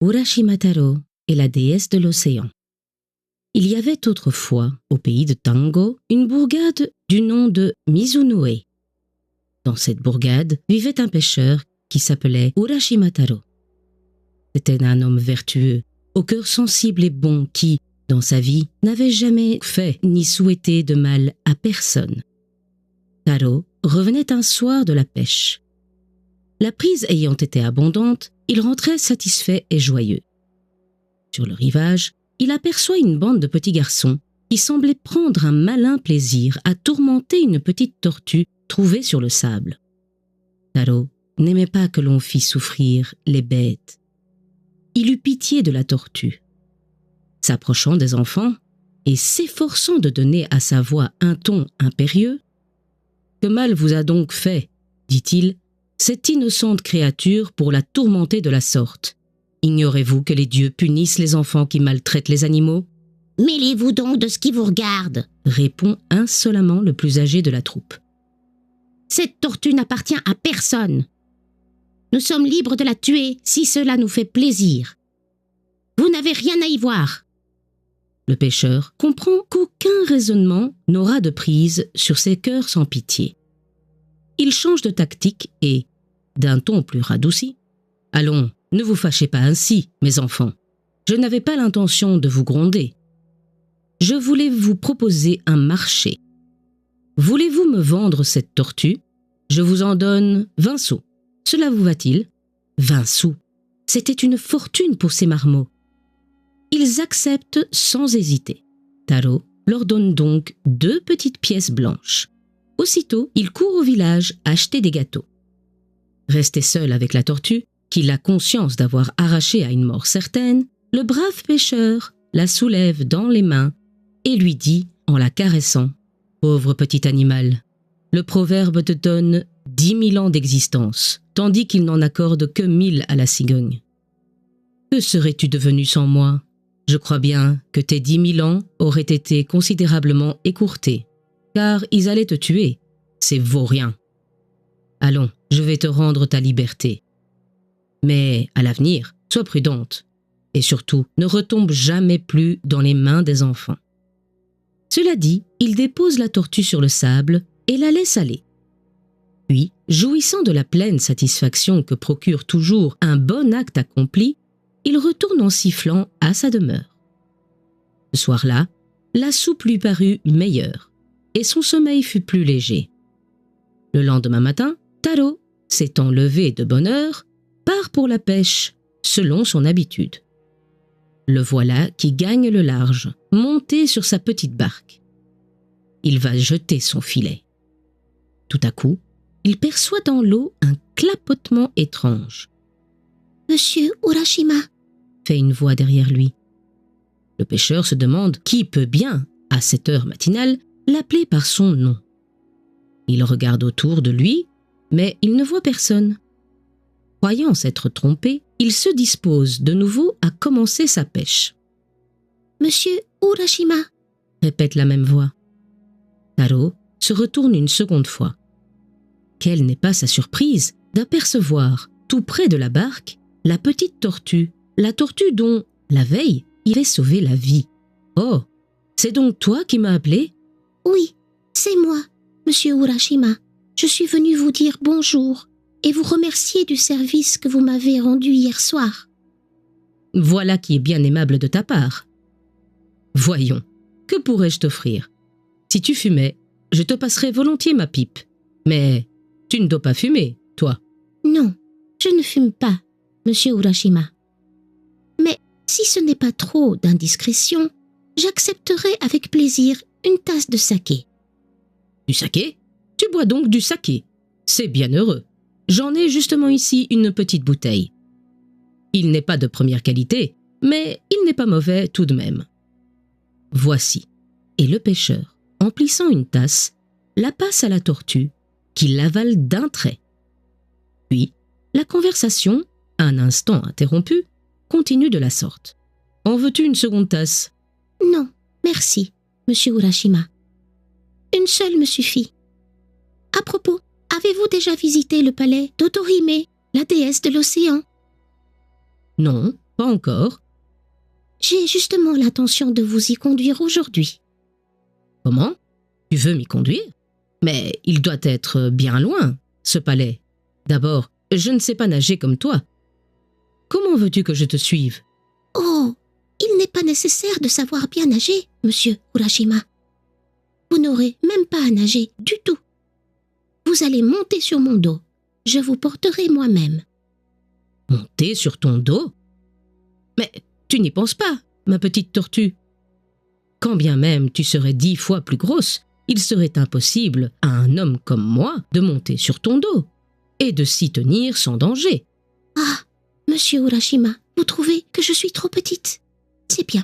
Urashima Taro est la déesse de l'océan. Il y avait autrefois, au pays de Tango, une bourgade du nom de Mizunue. Dans cette bourgade vivait un pêcheur qui s'appelait Urashima Taro. C'était un homme vertueux, au cœur sensible et bon qui, dans sa vie, n'avait jamais fait ni souhaité de mal à personne. Taro revenait un soir de la pêche. La prise ayant été abondante, il rentrait satisfait et joyeux. Sur le rivage, il aperçoit une bande de petits garçons qui semblaient prendre un malin plaisir à tourmenter une petite tortue trouvée sur le sable. Taro n'aimait pas que l'on fît souffrir les bêtes. Il eut pitié de la tortue. S'approchant des enfants et s'efforçant de donner à sa voix un ton impérieux, « Que mal vous a donc fait, dit-il, cette innocente créature pour la tourmenter de la sorte? Ignorez-vous que les dieux punissent les enfants qui maltraitent les animaux? » « Mêlez-vous donc de ce qui vous regarde, répond insolemment le plus âgé de la troupe. Cette tortue n'appartient à personne. Nous sommes libres de la tuer si cela nous fait plaisir. Vous n'avez rien à y voir. Le pêcheur comprend qu'aucun raisonnement n'aura de prise sur ces cœurs sans pitié. Il change de tactique et, d'un ton plus radouci, « Allons, ne vous fâchez pas ainsi, mes enfants. Je n'avais pas l'intention de vous gronder. Je voulais vous proposer un marché. Voulez-vous me vendre cette tortue? Je vous en donne 20 sous. Cela vous va-t-il? 20 sous. C'était une fortune pour ces marmots. Ils acceptent sans hésiter. Taro leur donne donc 2 petites pièces blanches. Aussitôt, il court au village acheter des gâteaux. Resté seul avec la tortue, qu'il a conscience d'avoir arrachée à une mort certaine, le brave pêcheur la soulève dans les mains et lui dit en la caressant « Pauvre petit animal, le proverbe te donne 10 000 ans d'existence, tandis qu'il n'en accorde que 1000 à la cigogne. Que serais-tu devenu sans moi? Je crois bien que tes 10 000 ans auraient été considérablement écourtés, car ils allaient te tuer, ces vauriens. Allons, je vais te rendre ta liberté. Mais à l'avenir, sois prudente, et surtout, ne retombe jamais plus dans les mains des enfants. » Cela dit, il dépose la tortue sur le sable et la laisse aller. Puis, jouissant de la pleine satisfaction que procure toujours un bon acte accompli, il retourne en sifflant à sa demeure. Ce soir-là, la soupe lui parut meilleure et son sommeil fut plus léger. Le lendemain matin, Taro, s'étant levé de bonne heure, part pour la pêche, selon son habitude. Le voilà qui gagne le large, monté sur sa petite barque. Il va jeter son filet. Tout à coup, il perçoit dans l'eau un clapotement étrange. « Monsieur Urashima » fait une voix derrière lui. Le pêcheur se demande qui peut bien, à cette heure matinale, l'appeler par son nom. Il regarde autour de lui, mais il ne voit personne. Croyant s'être trompé, il se dispose de nouveau à commencer sa pêche. « Monsieur Urashima » répète la même voix. Taro se retourne une seconde fois. Quelle n'est pas sa surprise d'apercevoir, tout près de la barque, la petite tortue, la tortue dont, la veille, il avait sauvé la vie. « Oh, c'est donc toi qui m'as appelé ?»« Oui, c'est moi, monsieur Urashima. Je suis venu vous dire bonjour et vous remercier du service que vous m'avez rendu hier soir. » « Voilà qui est bien aimable de ta part. Voyons, que pourrais-je t'offrir? Si tu fumais, je te passerais volontiers ma pipe. Mais tu ne dois pas fumer, toi. »« Non, je ne fume pas, monsieur Urashima. Mais si ce n'est pas trop d'indiscrétion, j'accepterai avec plaisir une tasse de saké. »« Du saké? Tu bois donc du saké? C'est bien heureux. J'en ai justement ici une petite bouteille. Il n'est pas de première qualité, mais il n'est pas mauvais tout de même. Voici. » Et le pêcheur, emplissant une tasse, la passe à la tortue, qui l'avale d'un trait. Puis, la conversation, un instant interrompue, continue de la sorte. « En veux-tu une seconde tasse? »« Non, merci, monsieur Urashima. Une seule me suffit. À propos, avez-vous déjà visité le palais d'Otorime, la déesse de l'océan? » « Non, pas encore. J'ai justement l'intention de vous y conduire aujourd'hui. Comment? Tu veux m'y conduire? Mais il doit être bien loin, ce palais. D'abord, je ne sais pas nager comme toi. Comment veux-tu que je te suive? Oh, il n'est pas nécessaire de savoir bien nager, monsieur Urashima. Vous n'aurez même pas à nager du tout. Vous allez monter sur mon dos. Je vous porterai moi-même. Monter sur ton dos? Mais tu n'y penses pas, ma petite tortue. Quand bien même tu serais 10 fois plus grosse, il serait impossible à un homme comme moi de monter sur ton dos et de s'y tenir sans danger. Ah, monsieur Urashima, vous trouvez que je suis trop petite? C'est bien.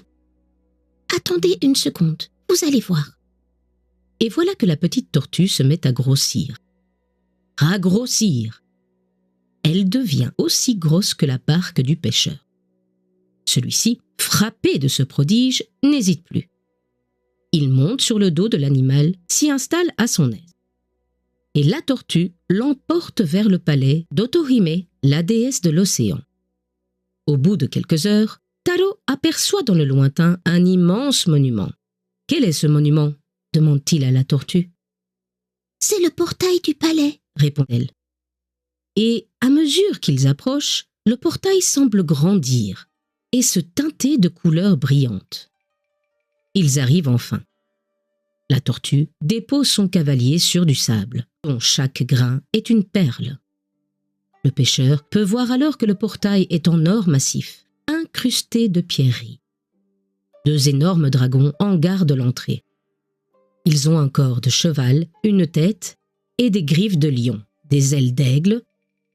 Attendez une seconde, vous allez voir. Et voilà que la petite tortue se met à grossir. À grossir. Elle devient aussi grosse que la barque du pêcheur. Celui-ci, frappé de ce prodige, n'hésite plus. Il monte sur le dos de l'animal, s'y installe à son aise. Et la tortue l'emporte vers le palais d'Otohime, la déesse de l'océan. Au bout de quelques heures, Taro aperçoit dans le lointain un immense monument. « Quel est ce monument ?» demande-t-il à la tortue. « C'est le portail du palais », répond-elle. Et à mesure qu'ils approchent, le portail semble grandir et se teinter de couleurs brillantes. Ils arrivent enfin. La tortue dépose son cavalier sur du sable, dont chaque grain est une perle. Le pêcheur peut voir alors que le portail est en or massif, incrusté de pierreries. 2 énormes dragons en gardent l'entrée. Ils ont un corps de cheval, une tête et des griffes de lion, des ailes d'aigle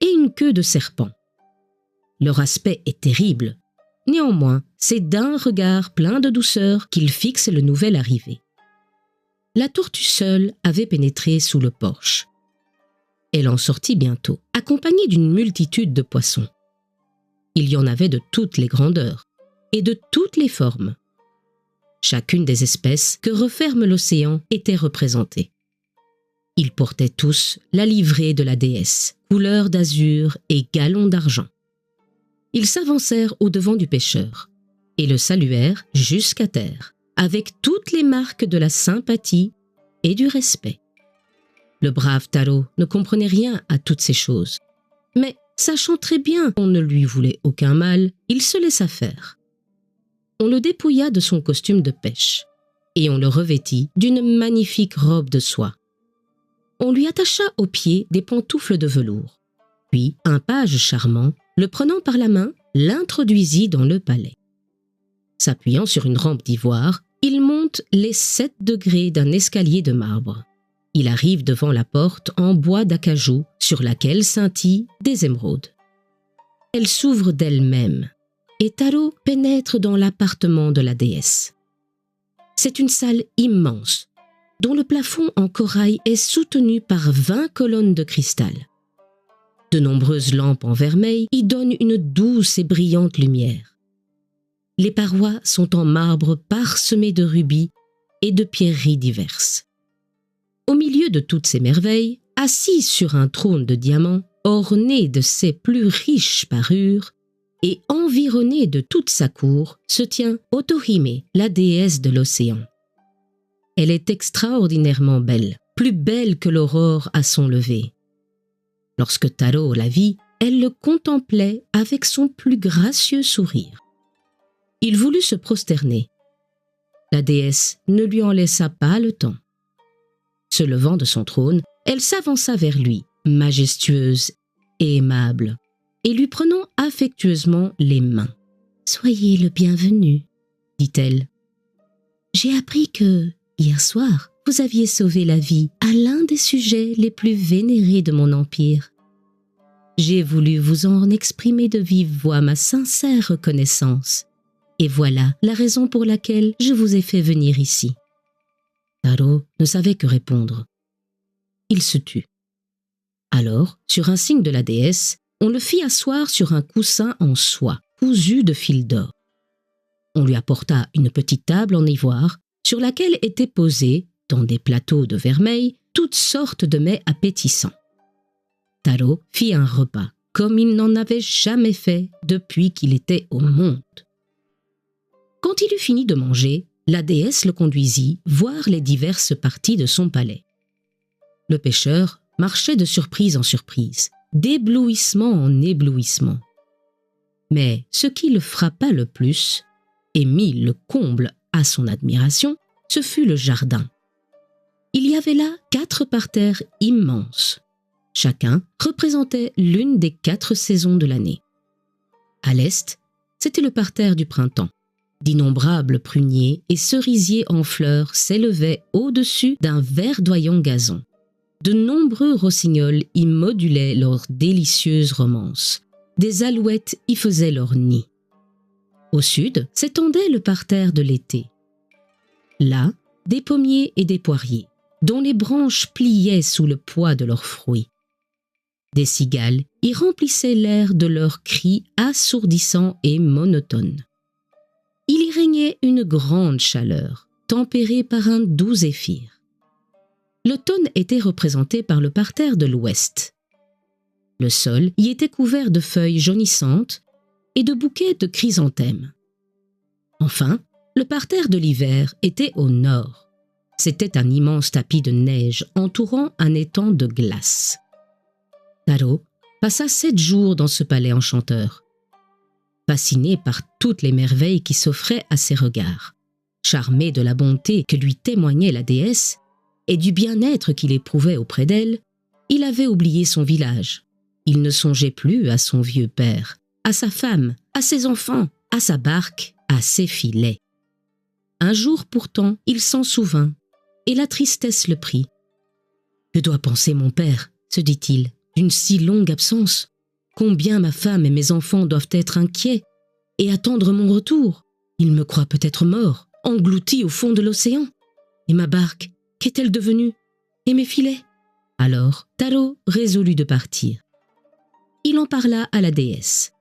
et une queue de serpent. Leur aspect est terrible. Néanmoins, c'est d'un regard plein de douceur qu'ils fixent le nouvel arrivé. La tortue seule avait pénétré sous le porche. Elle en sortit bientôt, accompagnée d'une multitude de poissons. Il y en avait de toutes les grandeurs et de toutes les formes. Chacune des espèces que referme l'océan était représentée. Ils portaient tous la livrée de la déesse, couleur d'azur et galons d'argent. Ils s'avancèrent au-devant du pêcheur et le saluèrent jusqu'à terre, avec toutes les marques de la sympathie et du respect. Le brave Taro ne comprenait rien à toutes ces choses, mais sachant très bien qu'on ne lui voulait aucun mal, il se laissa faire. On le dépouilla de son costume de pêche et on le revêtit d'une magnifique robe de soie. On lui attacha aux pieds des pantoufles de velours. Puis un page charmant, le prenant par la main, l'introduisit dans le palais. S'appuyant sur une rampe d'ivoire, il monte les 7 degrés d'un escalier de marbre. Il arrive devant la porte en bois d'acajou sur laquelle scintillent des émeraudes. Elle s'ouvre d'elle-même et Taro pénètre dans l'appartement de la déesse. C'est une salle immense, dont le plafond en corail est soutenu par 20 colonnes de cristal. De nombreuses lampes en vermeil y donnent une douce et brillante lumière. Les parois sont en marbre parsemé de rubis et de pierreries diverses. Au milieu de toutes ces merveilles, assise sur un trône de diamants, orné de ses plus riches parures, et environnée de toute sa cour, se tient Otohime, la déesse de l'océan. Elle est extraordinairement belle, plus belle que l'aurore à son lever. Lorsque Taro la vit, elle le contemplait avec son plus gracieux sourire. Il voulut se prosterner. La déesse ne lui en laissa pas le temps. Se levant de son trône, elle s'avança vers lui, majestueuse et aimable, et lui prenant affectueusement les mains. « Soyez le bienvenu, » dit-elle. « J'ai appris que, hier soir, vous aviez sauvé la vie à l'un des sujets les plus vénérés de mon empire. J'ai voulu vous en exprimer de vive voix ma sincère reconnaissance, et voilà la raison pour laquelle je vous ai fait venir ici. » Taro ne savait que répondre. Il se tut. Alors, sur un signe de la déesse, on le fit asseoir sur un coussin en soie, cousu de fil d'or. On lui apporta une petite table en ivoire, sur laquelle étaient posés, dans des plateaux de vermeil, toutes sortes de mets appétissants. Taro fit un repas, comme il n'en avait jamais fait depuis qu'il était au monde. Quand il eut fini de manger, la déesse le conduisit voir les diverses parties de son palais. Le pêcheur marchait de surprise en surprise, d'éblouissement en éblouissement. Mais ce qui le frappa le plus, et mit le comble à son admiration, ce fut le jardin. Il y avait là 4 parterres immenses. Chacun représentait l'une des 4 saisons de l'année. À l'est, c'était le parterre du printemps. D'innombrables pruniers et cerisiers en fleurs s'élevaient au-dessus d'un verdoyant gazon. De nombreux rossignols y modulaient leurs délicieuses romances. Des alouettes y faisaient leur nid. Au sud s'étendait le parterre de l'été. Là, des pommiers et des poiriers, dont les branches pliaient sous le poids de leurs fruits. Des cigales y remplissaient l'air de leurs cris assourdissants et monotones. Il y régnait une grande chaleur, tempérée par un doux zéphyr. L'automne était représenté par le parterre de l'ouest. Le sol y était couvert de feuilles jaunissantes et de bouquets de chrysanthèmes. Enfin, le parterre de l'hiver était au nord. C'était un immense tapis de neige entourant un étang de glace. Taro passa 7 jours dans ce palais enchanteur. Fasciné par toutes les merveilles qui s'offraient à ses regards, charmé de la bonté que lui témoignait la déesse et du bien-être qu'il éprouvait auprès d'elle, il avait oublié son village. Il ne songeait plus à son vieux père, à sa femme, à ses enfants, à sa barque, à ses filets. Un jour pourtant, il s'en souvint, et la tristesse le prit. « Que doit penser mon père, se dit-il, d'une si longue absence ? Combien ma femme et mes enfants doivent être inquiets et attendre mon retour. Ils me croient peut-être mort, englouti au fond de l'océan. Et ma barque, qu'est-elle devenue? Et mes filets ?» Alors, Taro résolut de partir. Il en parla à la déesse.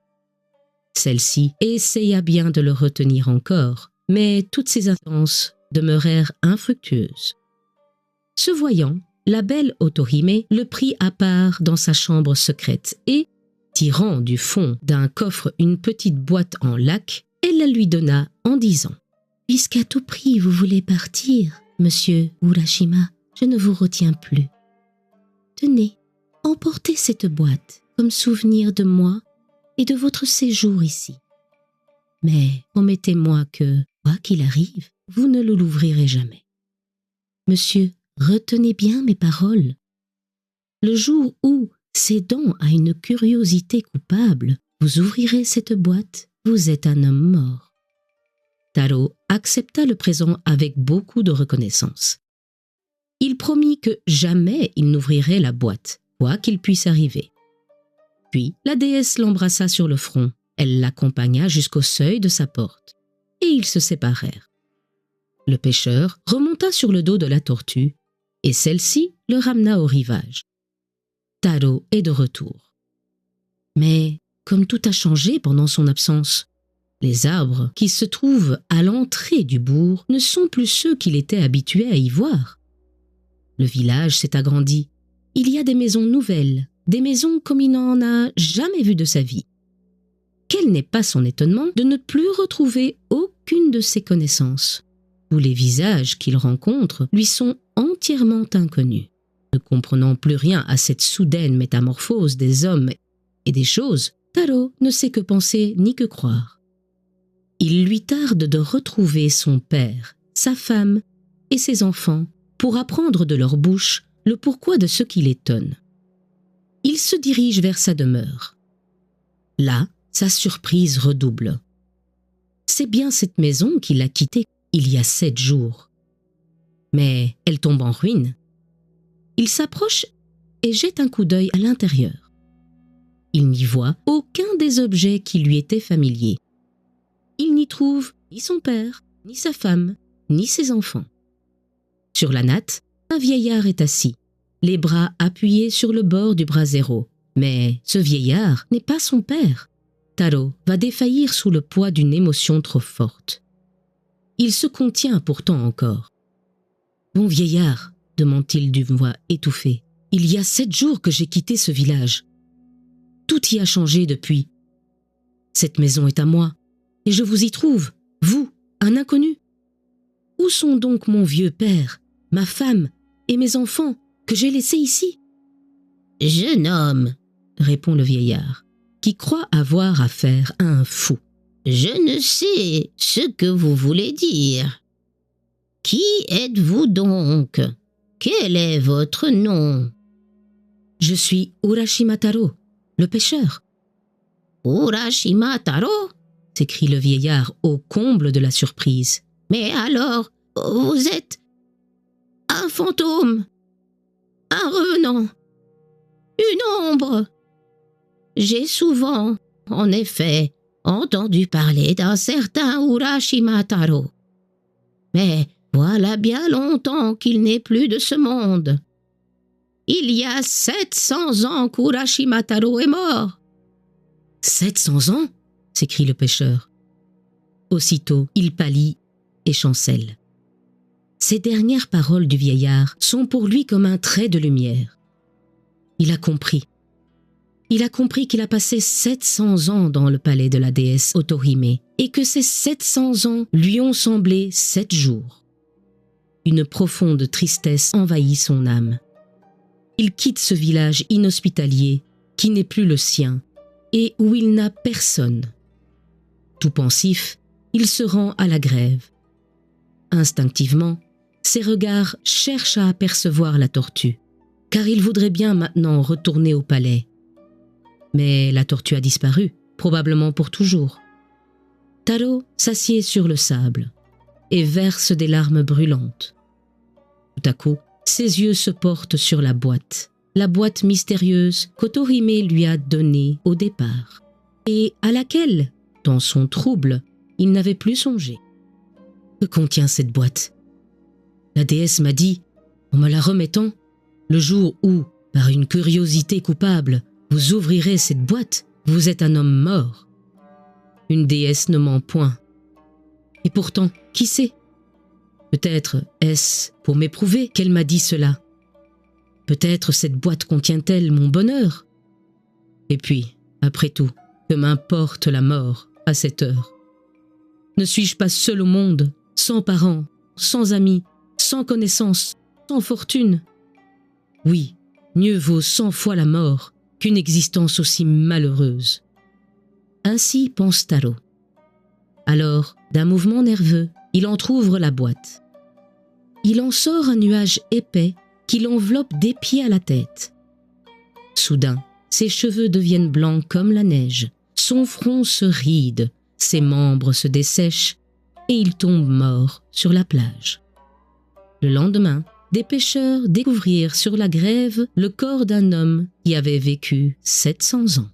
Celle-ci essaya bien de le retenir encore, mais toutes ses instances demeurèrent infructueuses. Ce voyant, la belle Otohime le prit à part dans sa chambre secrète et, tirant du fond d'un coffre une petite boîte en laque, elle la lui donna en disant « Puisqu'à tout prix vous voulez partir, monsieur Urashima, je ne vous retiens plus. Tenez, emportez cette boîte comme souvenir de moi et de votre séjour ici. Mais promettez-moi que, quoi qu'il arrive, vous ne l'ouvrirez jamais. Monsieur, retenez bien mes paroles. Le jour où, cédant à une curiosité coupable, vous ouvrirez cette boîte, vous êtes un homme mort. » Taro accepta le présent avec beaucoup de reconnaissance. Il promit que jamais il n'ouvrirait la boîte, quoi qu'il puisse arriver. Puis la déesse l'embrassa sur le front, elle l'accompagna jusqu'au seuil de sa porte, et ils se séparèrent. Le pêcheur remonta sur le dos de la tortue, et celle-ci le ramena au rivage. Taro est de retour. Mais comme tout a changé pendant son absence, les arbres qui se trouvent à l'entrée du bourg ne sont plus ceux qu'il était habitué à y voir. Le village s'est agrandi. Il y a des maisons nouvelles, des maisons comme il n'en a jamais vu de sa vie. Quel n'est pas son étonnement de ne plus retrouver aucune de ses connaissances. Tous les visages qu'il rencontre lui sont entièrement inconnus. Ne comprenant plus rien à cette soudaine métamorphose des hommes et des choses, Taro ne sait que penser ni que croire. Il lui tarde de retrouver son père, sa femme et ses enfants pour apprendre de leur bouche le pourquoi de ce qui l'étonne. Il se dirige vers sa demeure. Là, sa surprise redouble. C'est bien cette maison qu'il a quittée il y a 7 jours. Mais elle tombe en ruine. Il s'approche et jette un coup d'œil à l'intérieur. Il n'y voit aucun des objets qui lui étaient familiers. Il n'y trouve ni son père, ni sa femme, ni ses enfants. Sur la natte, un vieillard est assis, les bras appuyés sur le bord du brasero. Mais ce vieillard n'est pas son père. Taro va défaillir sous le poids d'une émotion trop forte. Il se contient pourtant encore. « Bon vieillard, » demande-t-il d'une voix étouffée, « il y a 7 jours que j'ai quitté ce village. tout y a changé depuis. Cette maison est à moi, et je vous y trouve, vous, un inconnu. Où sont donc mon vieux père, ma femme et mes enfants que j'ai laissés ici ? Jeune homme, répond le vieillard, qui croit avoir affaire à un fou. je ne sais ce que vous voulez dire. Qui êtes-vous donc? Quel est votre nom? Je suis Urashima Taro, le pêcheur. Urashima Taro? S'écrie le vieillard au comble de la surprise. Mais alors, vous êtes un fantôme, un revenant, une ombre. J'ai souvent, en effet, entendu parler d'un certain Urashima Taro. Mais voilà bien longtemps qu'il n'est plus de ce monde. Il y a 700 ans qu'Urashima Taro est mort. 700 ans ? S'écrie le pêcheur. Aussitôt, il pâlit et chancelle. Ces dernières paroles du vieillard sont pour lui comme un trait de lumière. Il a compris. Il a compris qu'il a passé 700 ans dans le palais de la déesse Otohime et que ces 700 ans lui ont semblé 7 jours. Une profonde tristesse envahit son âme. Il quitte ce village inhospitalier qui n'est plus le sien et où il n'a personne. Tout pensif, il se rend à la grève. Instinctivement, ses regards cherchent à apercevoir la tortue, car il voudrait bien maintenant retourner au palais. Mais la tortue a disparu, probablement pour toujours. Taro s'assied sur le sable et verse des larmes brûlantes. Tout à coup, ses yeux se portent sur la boîte mystérieuse qu'Otohime lui a donnée au départ, et à laquelle, dans son trouble, il n'avait plus songé. Que contient cette boîte ? La déesse m'a dit, en me la remettant, le jour où, par une curiosité coupable, vous ouvrirez cette boîte, vous êtes un homme mort. Une déesse ne ment point. Et pourtant, qui sait ? Peut-être est-ce pour m'éprouver qu'elle m'a dit cela. Peut-être cette boîte contient-elle mon bonheur. Et puis, après tout, que m'importe la mort à cette heure ? Ne suis-je pas seul au monde, sans parents, sans amis, sans connaissances, sans fortune ? Oui, mieux vaut 100 fois la mort qu'une existence aussi malheureuse. Ainsi pense Taro. Alors, d'un mouvement nerveux, il entr'ouvre la boîte. Il en sort un nuage épais qui l'enveloppe des pieds à la tête. Soudain, ses cheveux deviennent blancs comme la neige, son front se ride, ses membres se dessèchent et il tombe mort sur la plage. Le lendemain, des pêcheurs découvrirent sur la grève le corps d'un homme qui avait vécu 700 ans.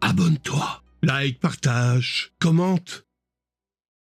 Abonne-toi, like, partage, commente.